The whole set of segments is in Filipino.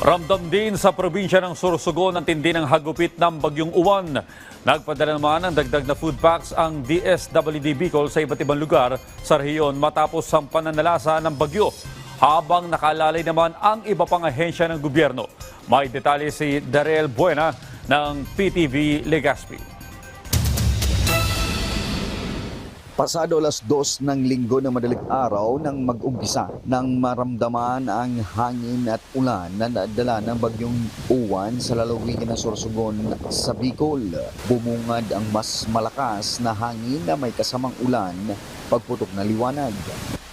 Ramdam din sa probinsya ng Sorsogon ang tindi ng hagupit ng Bagyong Uwan. Nagpadala naman ng dagdag na food packs ang DSWD Bicol sa iba't ibang lugar sa rehiyon matapos ang pananalasa ng bagyo. Habang nakalalay naman ang iba pang ahensya ng gobyerno. May detalye si Darrell Buena ng PTV Legazpi. Pasado alas 2 ng linggo ng madaling araw nang mag-umpisa nang maramdaman ang hangin at ulan na nadala ng bagyong Uwan sa lalawigan ng Sorsogon sa Bicol. Bumungad ang mas malakas na hangin na may kasamang ulan, pagputok na liwanag.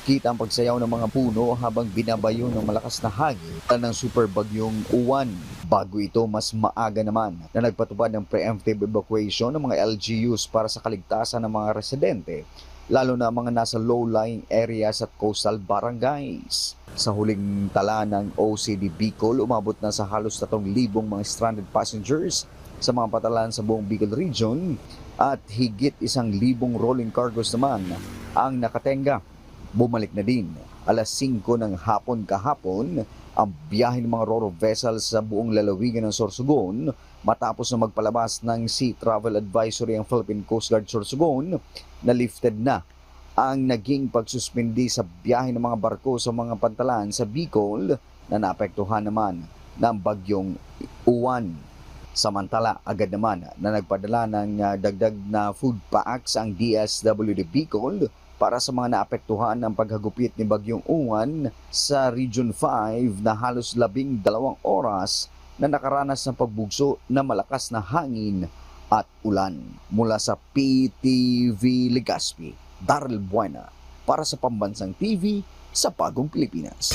Kita ang pagsayaw ng mga puno habang binabayo ng malakas na hangin ng super bagyong Uwan. Bago ito, mas maaga naman na nagpatupad ng preemptive evacuation ng mga LGUs para sa kaligtasan ng mga residente, lalo na mga nasa low-lying areas at coastal barangays. Sa huling tala ng OCD Bicol, umabot na sa halos 3,000 mga stranded passengers sa mga patalan sa buong Bicol region at higit 1,000 rolling cargos naman ang nakatenga. Bumalik na din alas 5 ng hapon kahapon ang biyahe ng mga ro-ro vessels sa buong lalawigan ng Sorsogon matapos na magpalabas ng Sea Travel Advisory ang Philippine Coast Guard Sorsogon na lifted na ang naging pagsuspindi sa biyahe ng mga barko sa mga pantalan sa Bicol na naapektuhan naman ng bagyong Uwan. Samantala, agad naman na nagpadala ng dagdag na food packs ang DSWD Bicol para sa mga naapektuhan ng paghagupit ni Bagyong Uwan sa Region 5 na halos 12 oras na nakaranas ng pagbugso na malakas na hangin at ulan. Mula sa PTV Legazpi, Darrell Buena para sa Pambansang TV sa Bagong Pilipinas.